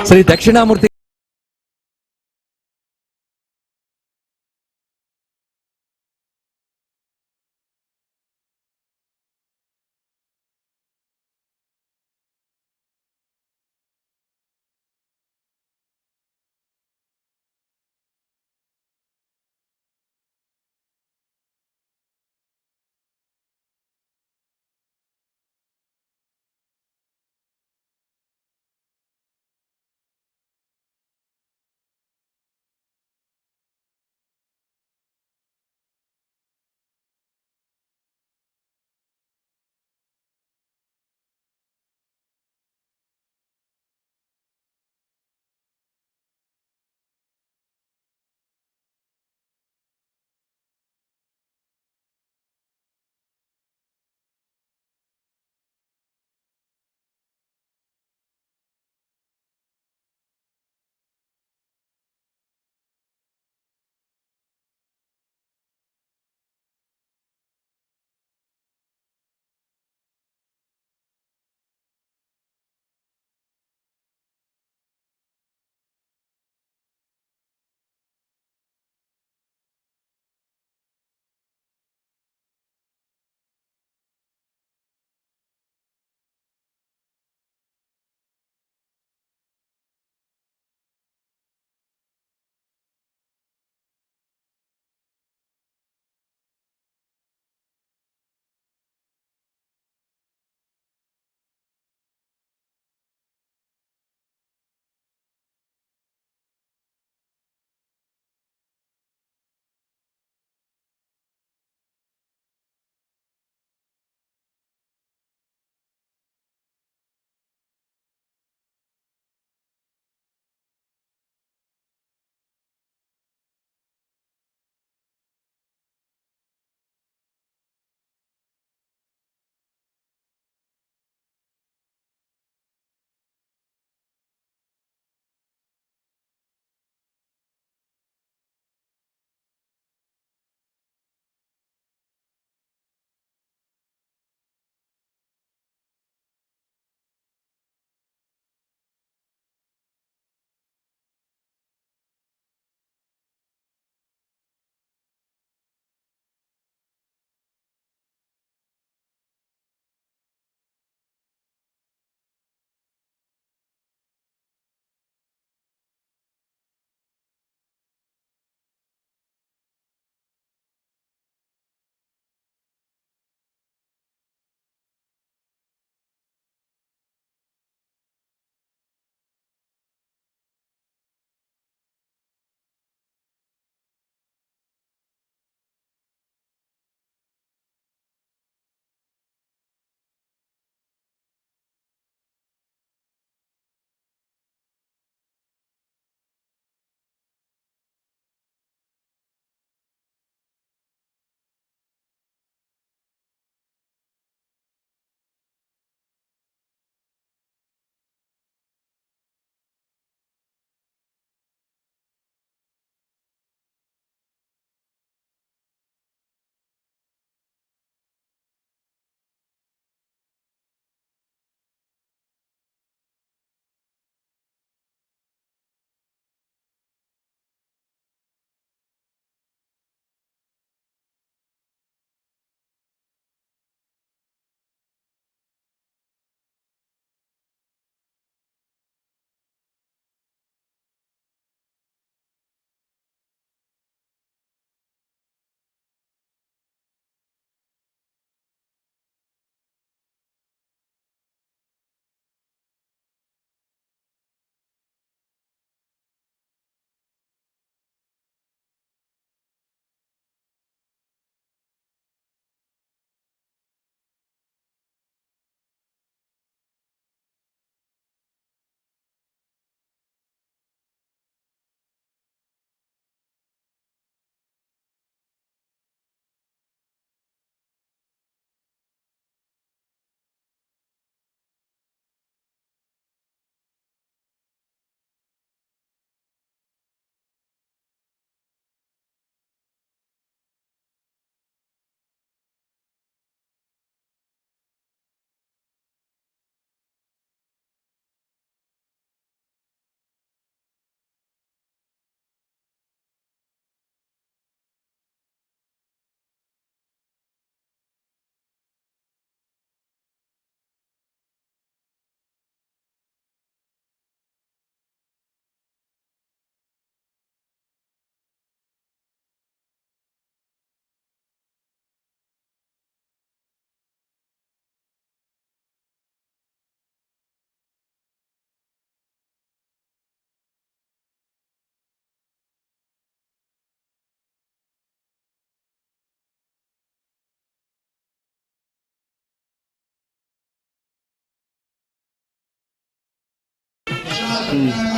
శ్రీ దక్షిణామూర్తి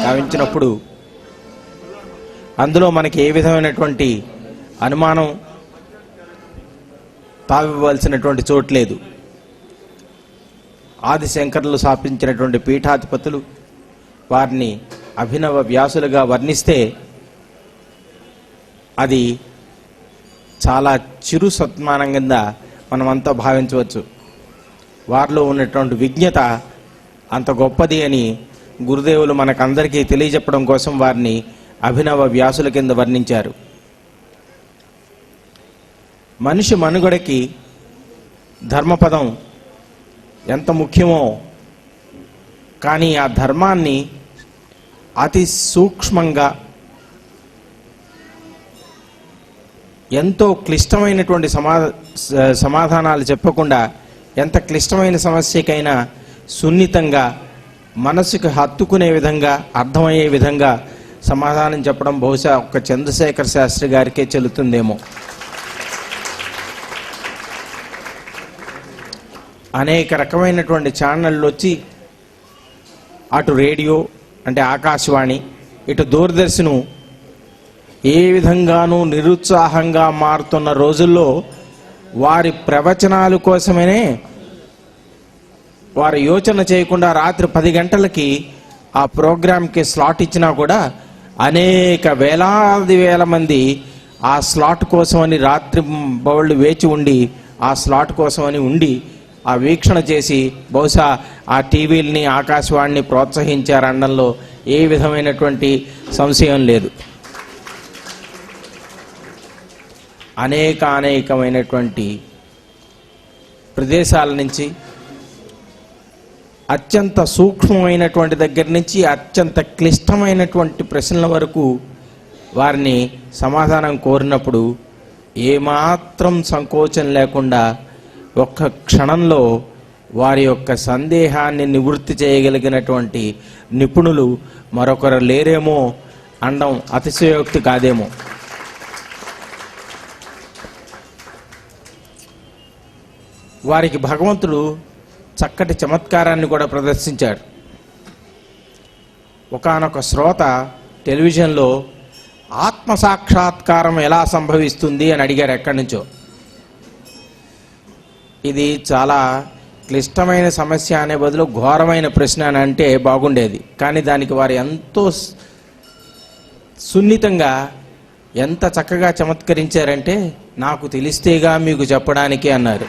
గావించినప్పుడు అందులో మనకి ఏ విధమైనటువంటి అనుమానం తావివ్వాల్సినటువంటి చోటు లేదు. ఆదిశంకరులు స్థాపించినటువంటి పీఠాధిపతులు వారిని అభినవ వ్యాసులుగా వర్ణిస్తే అది చాలా చిరు సత్మానం కింద మనమంతా భావించవచ్చు. వారిలో ఉన్నటువంటి విజ్ఞత అంత గొప్పది అని గురుదేవులు మనకందరికీ తెలియజెప్పడం కోసం వారిని అభినవ వ్యాసుల కింద వర్ణించారు. మనిషి మనుగడకి ధర్మపదం ఎంత ముఖ్యమో, కానీ ఆ ధర్మాన్ని అతి సూక్ష్మంగా ఎంతో క్లిష్టమైనటువంటి సమాధానాలు చెప్పకుండా ఎంత క్లిష్టమైన సమస్యకైనా సున్నితంగా మనసుకు హత్తుకునే విధంగా అర్థమయ్యే విధంగా సమాధానం చెప్పడం బహుశా ఒక్క చంద్రశేఖర్ శాస్త్రి గారికే చెల్లుతుందేమో. అనేక రకమైనటువంటి ఛానళ్ళు వచ్చి అటు రేడియో అంటే ఆకాశవాణి, ఇటు దూరదర్శను ఏ విధంగానూ నిరుత్సాహంగా మారుతున్న రోజుల్లో వారి ప్రవచనాల కోసమనే వారు యోచన చేయకుండా రాత్రి 10 గంటలకి ఆ ప్రోగ్రాంకి స్లాట్ ఇచ్చినా కూడా అనేక వేలాది వేల మంది ఆ స్లాట్ కోసమని రాత్రి బౌళ్ళు వేచి ఉండి ఆ స్లాట్ కోసమని ఉండి ఆ వీక్షణ చేసి బహుశా ఆ టీవీలని ఆకాశవాణిని ప్రోత్సహించారనడంలో ఏ విధమైనటువంటి సంశయం లేదు. అనేకమైనటువంటి ప్రదేశాల నుంచి అత్యంత సూక్ష్మమైనటువంటి దగ్గర నుంచి అత్యంత క్లిష్టమైనటువంటి ప్రశ్నల వరకు వారిని సమాధానం కోరినప్పుడు ఏమాత్రం సంకోచం లేకుండా ఒక్క క్షణంలో వారి యొక్క సందేహాన్ని నివృత్తి చేయగలిగినటువంటి నిపుణులు మరొకరు లేరేమో అనడం అతిశయోక్తి కాదేమో. వారికి భగవంతుడు చక్కటి చమత్కారాన్ని కూడా ప్రదర్శించాడు. ఒకానొక శ్రోత టెలివిజన్లో ఆత్మసాక్షాత్కారం ఎలా సంభవిస్తుంది అని అడిగారు ఎక్కడి నుంచో. ఇది చాలా క్లిష్టమైన సమస్య అనే బదులు ఘోరమైన ప్రశ్న అని అంటే బాగుండేది. కానీ దానికి వారు ఎంతో సున్నితంగా ఎంత చక్కగా చమత్కరించారంటే, నాకు తెలిస్తేగా మీకు చెప్పడానికి అన్నారు.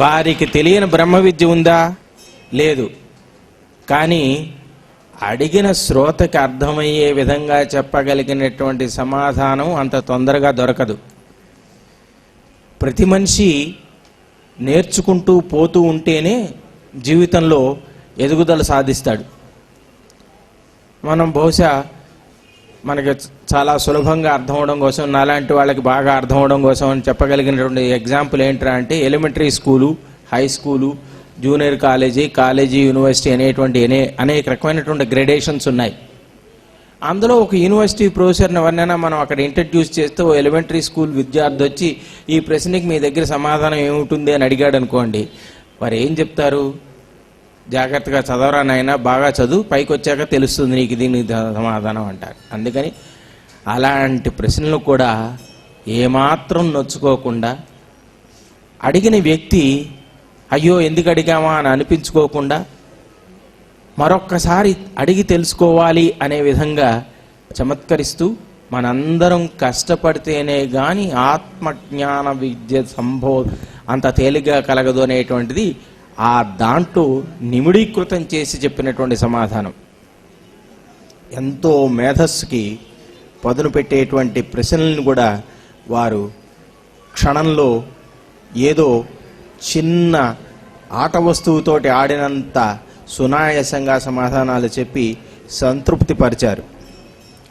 వారికి తెలియని బ్రహ్మ విద్య ఉందా? లేదు. కానీ అడిగిన శ్రోతకి అర్థమయ్యే విధంగా చెప్పగలిగినటువంటి సమాధానం అంత తొందరగా దొరకదు. ప్రతి మనిషి నేర్చుకుంటూ పోతూ ఉంటేనే జీవితంలో ఎదుగుదల సాధిస్తాడు. మనం బహుశా మనకి చాలా సులభంగా అర్థం అవడం కోసం, నాలాంటి వాళ్ళకి బాగా అర్థం అవడం కోసం అని చెప్పగలిగినటువంటి ఎగ్జాంపుల్ ఏంట్రా అంటే elementary school, high school, junior college, university అనేటువంటి అనేక రకమైనటువంటి గ్రేడేషన్స్ ఉన్నాయి. అందులో ఒక యూనివర్సిటీ ప్రొఫెసర్ని ఎవరినైనా మనం అక్కడ ఇంట్రడ్యూస్ చేస్తే ఓ ఎలిమెంటరీ స్కూల్ విద్యార్థి వచ్చి ఈ ప్రశ్నకి మీ దగ్గర సమాధానం ఏముంటుంది అని అడిగాడు అనుకోండి, వారు ఏం చెప్తారు? జాగ్రత్తగా చదవరా నాయనా, బాగా చదువు, పైకి వచ్చాక తెలుస్తుంది నీకు దీనికి సమాధానం అంటారు. అందుకని అలాంటి ప్రశ్నలు కూడా ఏమాత్రం నొచ్చుకోకుండా అడిగిన వ్యక్తి అయ్యో ఎందుకు అడిగామా అని అనిపించుకోకుండా మరొక్కసారి అడిగి తెలుసుకోవాలి అనే విధంగా చమత్కరిస్తూ మనందరం కష్టపడితేనే కానీ ఆత్మజ్ఞాన విద్య అంత తేలిగ్గా కలగదు అనేటువంటిది ఆ దాంట్లో నిమిడీకృతం చేసి చెప్పినటువంటి సమాధానం. ఎంతో మేధస్సుకి పదును పెట్టేటువంటి ప్రశ్నలను కూడా వారు క్షణంలో ఏదో చిన్న ఆట వస్తువుతోటి ఆడినంత సునాయాసంగా సమాధానాలు చెప్పి సంతృప్తి పరిచారు.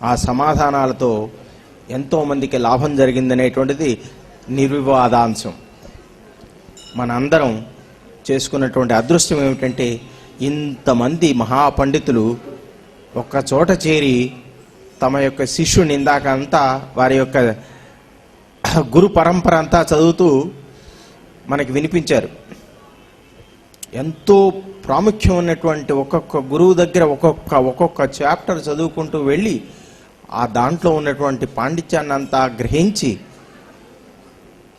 ఆ సమాధానాలతో ఎంతోమందికి లాభం జరిగిందనేటువంటిది నిర్వివాదాంశం. మనందరం చేసుకున్నటువంటి అదృష్టం ఏమిటంటే ఇంతమంది మహాపండితులు ఒక్క చోట చేరి తమ యొక్క శిష్యుని ఇందాక అంతా వారి యొక్క గురు పరంపర అంతా చదువుతూ మనకి వినిపించారు. ఎంతో ప్రాముఖ్యం ఉన్నటువంటి ఒక్కొక్క గురువు దగ్గర ఒక్కొక్క చాప్టర్ చదువుకుంటూ వెళ్ళి ఆ దాంట్లో ఉన్నటువంటి పాండిత్యాన్ని అంతా గ్రహించి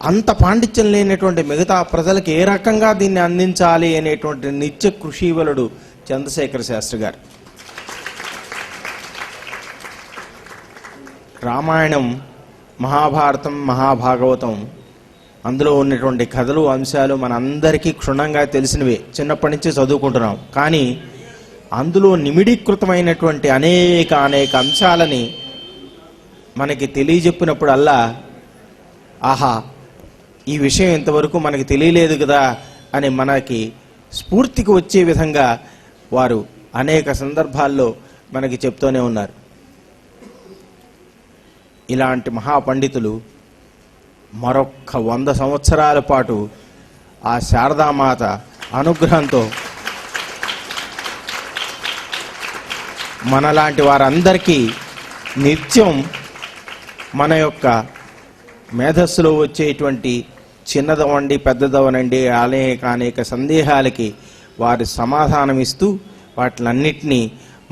అంత పాండిత్యం లేనటువంటి మిగతా ప్రజలకు ఏ రకంగా దీన్ని అందించాలి అనేటువంటి నిత్య కృషీవలుడు చంద్రశేఖర శాస్త్రి గారు. రామాయణం, మహాభారతం, మహాభాగవతం అందులో ఉన్నటువంటి కథలు, అంశాలు మనందరికీ క్షుణ్ణంగా తెలిసినవే, చిన్నప్పటి నుంచి చదువుకుంటున్నాం. కానీ అందులో నిమిడీకృతమైనటువంటి అనేక అంశాలని మనకి తెలియజెప్పినప్పుడల్లా ఆహా, ఈ విషయం ఇంతవరకు మనకి తెలియలేదు కదా అని మనకి స్ఫూర్తికి వచ్చే విధంగా వారు అనేక సందర్భాల్లో మనకి చెప్తూనే ఉన్నారు. ఇలాంటి మహాపండితులు మరొక్క 100 సంవత్సరాల పాటు ఆ శారదామాత అనుగ్రహంతో మనలాంటి వారందరికీ నిత్యం మన యొక్క మేధస్సులో వచ్చేటువంటి చిన్నదవనండి పెద్దదవనండి అనేక సందేహాలకి వారి సమాధానం ఇస్తూ వాటిలన్నిటినీ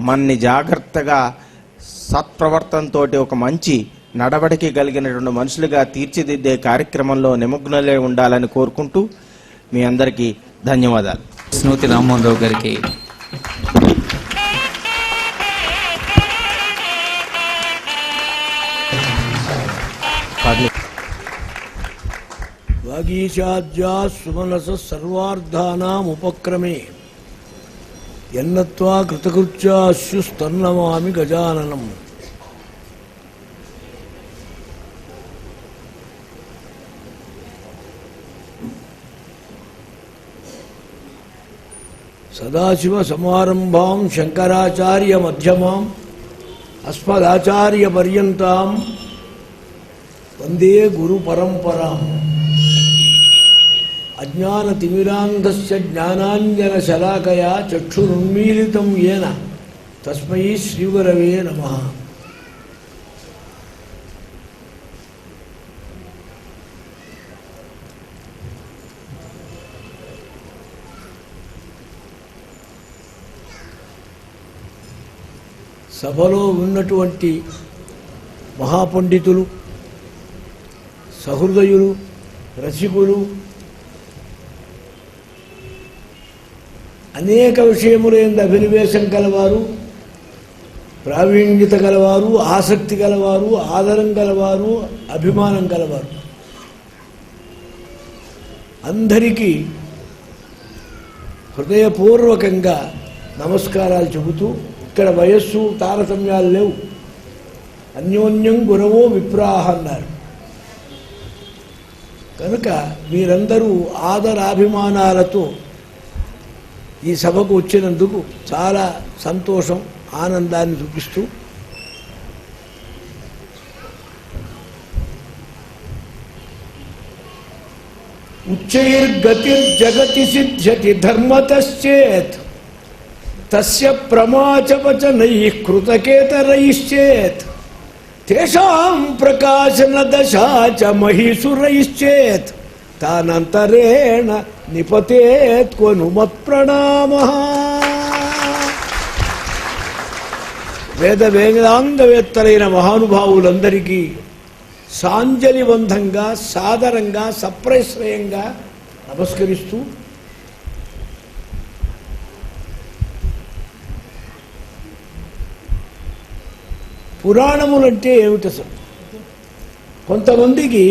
మన్ని జాగ్రత్తగా సత్ప్రవర్తనతో ఒక మంచి నడవడికి కలిగినటువంటి మనుషులుగా తీర్చిదిద్దే కార్యక్రమంలో నిమగ్నులై ఉండాలని కోరుకుంటూ మీ అందరికీ ధన్యవాదాలు. స్నూతి రామ్మోహన్ రావు గారికి వాగీశాద్యా సుమనస సర్వార్థానాం ఉపక్రమే యన్నత్వా కృతకృత్యాస్యు స్తన్నమామి గజాననం. సదాశివ సమారంభాం శంకరాచార్య మధ్యమాం అస్మదాచార్య పర్యంతాం వందే గురు పరంపరాం. అజ్ఞానతిమిరాంధస్య జ్ఞానాంజనశలాకయా చక్షురున్మీలితం యేన తస్మై శ్రీగురవే నమః. సభలో ఉన్నటువంటి మహాపండితులు, సహృదయులు, రసికులు, అనేక విషయములందు అభినివేశం కలవారు, ప్రావీణ్యత గలవారు, ఆసక్తి గలవారు, ఆదరం గలవారు, అభిమానం గలవారు అందరికీ హృదయపూర్వకంగా నమస్కారాలు చెబుతూ, ఇక్కడ వయస్సు తారతమ్యాలు లేవు, అన్యోన్యం గురవో విప్రాహ అన్నారు. కనుక మీరందరూ ఆదరాభిమానాలతో ఈ సభకు వచ్చినందుకు చాలా సంతోషం, ఆనందాన్ని చూపిస్తూ ఉచ్చైర్గతిర్జగతి సిద్ధ్యతి ధర్మతశ్చేత్ తస్య ప్రమాచవచనైః కృతకేతరైశ్చేత్ తేషాం ప్రకాశన దశా చ మహీసురైశ్చేత్ తానంతరేణ నిపతేత్ కొనుమత్ప్రణామః. వేదాంగవేత్తలైన మహానుభావులందరికీ సాంజలివంతంగా, సాదరంగా, సప్రశ్రయంగా నమస్కరిస్తూ పురాణములంటే ఏమిటి అసలు? కొంతమందికి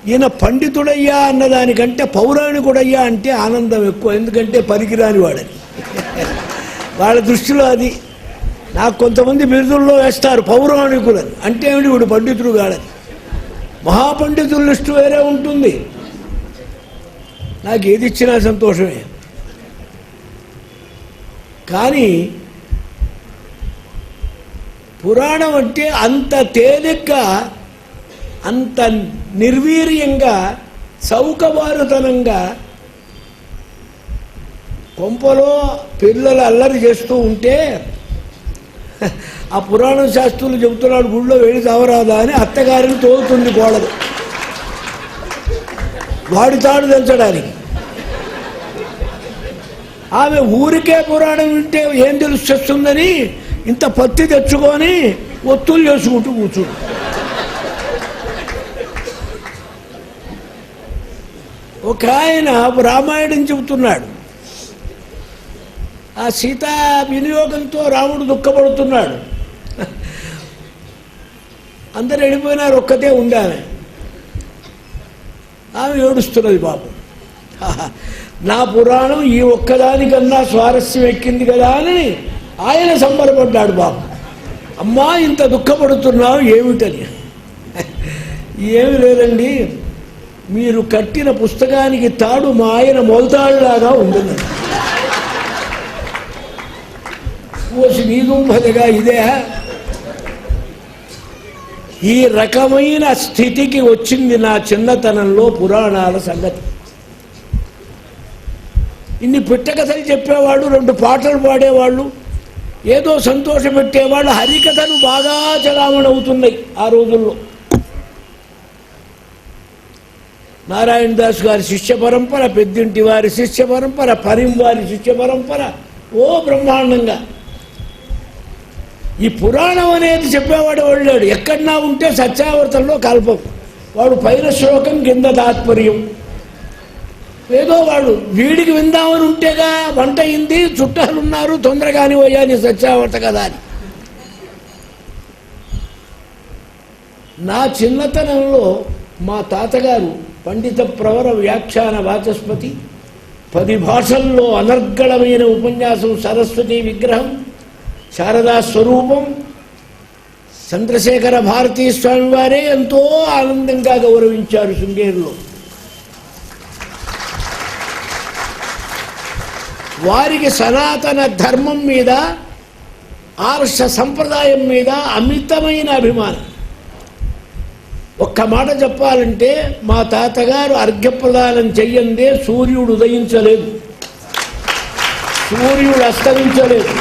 ఈయన పండితుడయ్యా అన్నదానికంటే పౌరాణికుడయ్యా అంటే ఆనందం ఎక్కువ, ఎందుకంటే పనికిరాని వాడని వాళ్ళ దృష్టిలో అది. నాకు కొంతమంది బిరుదుల్లో వేస్తారు పౌరాణికులని, అంటే ఏమిటి వీడు పండితుడు కాడని. మహాపండితుల లిస్టు వేరే ఉంటుంది. నాకు ఏది ఇచ్చినా సంతోషమే. కానీ పురాణం అంటే అంత తేలిగ్గా, అంత నిర్వీర్యంగా, చౌకబారుతనంగా కొంపలో పిల్లలు అల్లరి చేస్తూ ఉంటే ఆ పురాణం శాస్త్రులు చెబుతున్నాడు గుళ్ళో వెళ్ళి తావరాదా అని అత్తగారిని తోలుతుంది కోడలు వాడి తాడు తెంచడానికి. ఆమె ఊరికే పురాణం వింటే ఏం తెలుస్తుందని ఇంత పత్తి తెచ్చుకొని ఒత్తులు చేసుకుంటూ కూర్చుంది. ఒక ఆయన రామాయణం చెబుతున్నాడు. ఆ సీతా వినియోగంతో రాముడు దుఃఖపడుతున్నాడు. అందరు వెళ్ళిపోయినారు, ఒక్కతే ఉంది ఆమె. ఆమె ఏడుస్తున్నది పాపం. నా పురాణం ఈ ఒక్కదానికన్నా స్వారస్యం ఎక్కింది కదా అని ఆయన సంబరపడ్డాడు పాపం. అమ్మా ఇంత దుఃఖపడుతున్నావు ఏమిటని. ఏమి లేదండి, మీరు కట్టిన పుస్తకానికి తాడు మా ఆయన మొలతాడులాగా ఉందని. ఓసి నీదుంభదగా ఇదే. ఈ రకమైన స్థితికి వచ్చింది నా చిన్నతనంలో పురాణాల సంగతి. ఇన్ని పిట్టకథలు చెప్పేవాళ్ళు, 2 పాటలు పాడేవాళ్ళు, ఏదో సంతోషం పెట్టేవాళ్ళు. హరికథలు బాగా చలామణి అవుతున్నాయి ఆ రోజుల్లో. నారాయణ దాస్ గారి శిష్య పరంపర, పెద్దింటి వారి శిష్య పరంపర, పరిం వారి శిష్య పరంపర, ఓ బ్రహ్మాండంగా. ఈ పురాణం అనేది చెప్పేవాడు వెళ్ళాడు. ఎక్కడన్నా ఉంటే సత్యావర్తంలో కల్పం. వాడు పైన శ్లోకం కింద తాత్పర్యం. ఏదో వాడు వీడికి విందామని ఉంటేగా వంట అయింది, చుట్టాలున్నారు, తొందరగాని పోయాని సత్యావర్త కదా అని. నా చిన్నతనంలో మా తాతగారు పండిత ప్రవర వ్యాఖ్యాన వాచస్పతి, 10 భాషల్లో అనర్గళమైన ఉపన్యాసం, సరస్వతి విగ్రహం, శారదా స్వరూపం, చంద్రశేఖర భారతీ స్వామి వారే ఎంతో ఆనందంగా గౌరవించారు శృంగేరిలో. వారికి సనాతన ధర్మం మీద, ఆర్ష సంప్రదాయం మీద అమితమైన అభిమానం. ఒక్క మాట చెప్పాలంటే మా తాతగారు అర్ఘ్యప్రదానం చెయ్యందే సూర్యుడు ఉదయించలేదు, సూర్యుడు అస్తమించలేదు.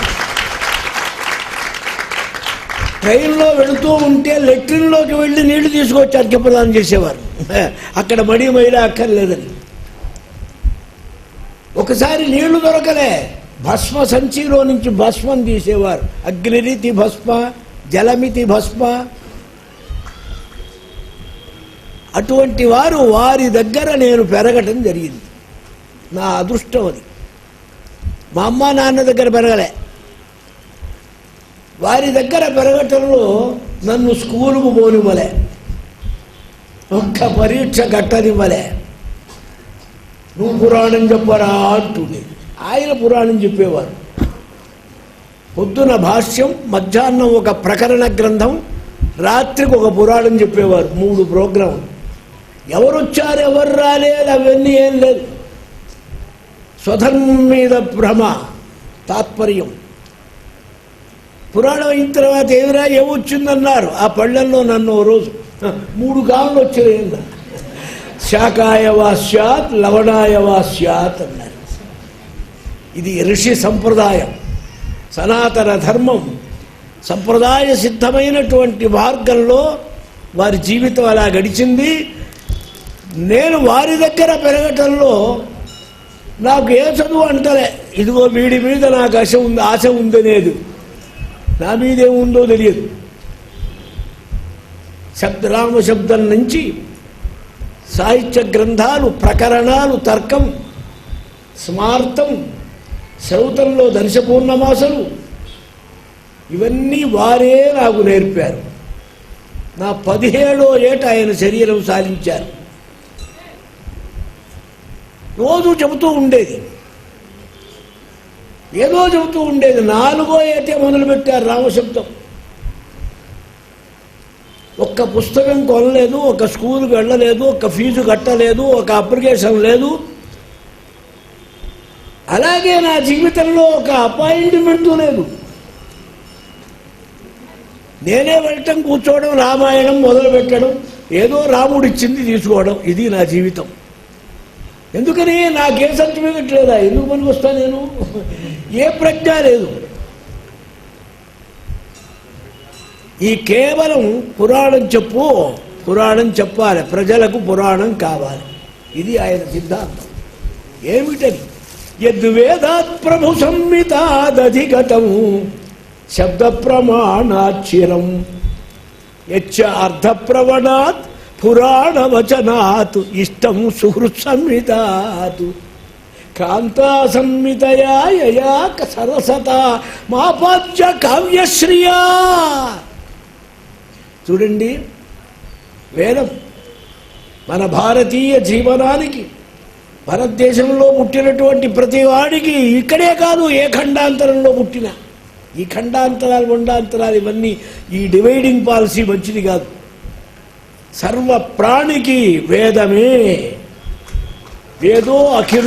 ట్రైన్లో వెళుతూ ఉంటే లెట్రిన్లోకి వెళ్ళి నీళ్లు తీసుకొచ్చి అర్ఘ్యప్రదానం చేసేవారు. అక్కడ మడి మైలా అక్కర్లేదని. ఒకసారి నీళ్లు దొరకలే, భస్మ సంచిలో నుంచి భస్మం తీసేవారు. అగ్నిరితి భస్మ, జలమితి భస్మ. అటువంటి వారు, వారి దగ్గర నేను పెరగటం జరిగింది. నా అదృష్టం అది. మా అమ్మ నాన్న దగ్గర పెరగలే, వారి దగ్గర పెరగటంలో నన్ను స్కూలుకు పోనివ్వలే, ఒక్క పరీక్ష కట్టనివ్వలే. నువ్వు పురాణం చెప్పరా అంటుంది. ఆయన పురాణం చెప్పేవారు. పొద్దున భాష్యం, మధ్యాహ్నం ఒక ప్రకరణ గ్రంథం, రాత్రికి ఒక పురాణం చెప్పేవారు. 3 ప్రోగ్రాం. ఎవరు వచ్చారు ఎవరు రాలేదు అవన్నీ ఏం లేదు. స్వధర్మం మీద భ్రమ, తాత్పర్యం. పురాణం అయిన తర్వాత ఏమిరా ఏమొచ్చిందన్నారు. ఆ పళ్ళల్లో నన్ను ఓ రోజు 3 గాములు వచ్చాయి. శాకాయ వాస్యాత్ లవణాయ వాస్యాత్ అన్నారు. ఇది ఋషి సంప్రదాయం, సనాతన ధర్మం, సంప్రదాయ సిద్ధమైనటువంటి మార్గంలో వారి జీవితం అలా గడిచింది. నేను వారి దగ్గర పెరగటంలో నాకు ఏ చదువు అంటలే. ఇదిగో వీడి మీద నాకు ఆశ ఉందనేది, నా మీదేముందో తెలియదు. రామశబ్దం నుంచి సాహిత్య గ్రంథాలు, ప్రకరణాలు, తర్కం, స్మార్తం, శ్రౌతంలో దర్శపూర్ణమాసలు, ఇవన్నీ వారే నాకు నేర్పారు. నా 17వ ఏట ఆయన శరీరం సాధించారు. రోజు చెబుతూ ఉండేది, ఏదో చెబుతూ ఉండేది. 4వ ఏటే మొదలుపెట్టారు రామశబ్దం. ఒక్క పుస్తకం కొనలేదు, ఒక స్కూల్కి వెళ్ళలేదు, ఒక ఫీజు కట్టలేదు, ఒక అప్లికేషన్ లేదు. అలాగే నా జీవితంలో ఒక అపాయింట్మెంటు లేదు. నేనే వెళ్ళటం, కూర్చోవడం, రామాయణం మొదలుపెట్టడం, ఏదో రాముడు ఇచ్చింది తీసుకోవడం, ఇది నా జీవితం. ఎందుకని నాకే సర్టిఫికెట్ లేదా? ఎందుకు పనికి వస్తా నేను? ఏ ప్రజ్ఞ లేదు. ఈ కేవలం పురాణం చెప్పు, పురాణం చెప్పాలి, ప్రజలకు పురాణం కావాలి, ఇది ఆయన సిద్ధాంతం. ఏమిటది? యద్వేదాత్ ప్రభు సంహితాదధిగతం శబ్ద ప్రమాణాచ్చిరం యచ్చ అర్థప్రవణాత్ పురాణ వచనాత్ ఇష్టం సుహృత్ సంహితాత్ కాంతా సంహితయా యయాక సరసత మాపాద్య కావ్యశ్రియా. చూడండి, వేదం మన భారతీయ జీవనానికి, భారతదేశంలో పుట్టినటువంటి ప్రతి వాడికి, ఇక్కడే కాదు ఏ ఖండాంతరంలో పుట్టినా, ఈ ఖండాంతరాలు వండాంతరాలు ఇవన్నీ ఈ డివైడింగ్ పాలసీ మంచిది కాదు. సర్వ ప్రాణికి వేదమే. వేదో అఖిలో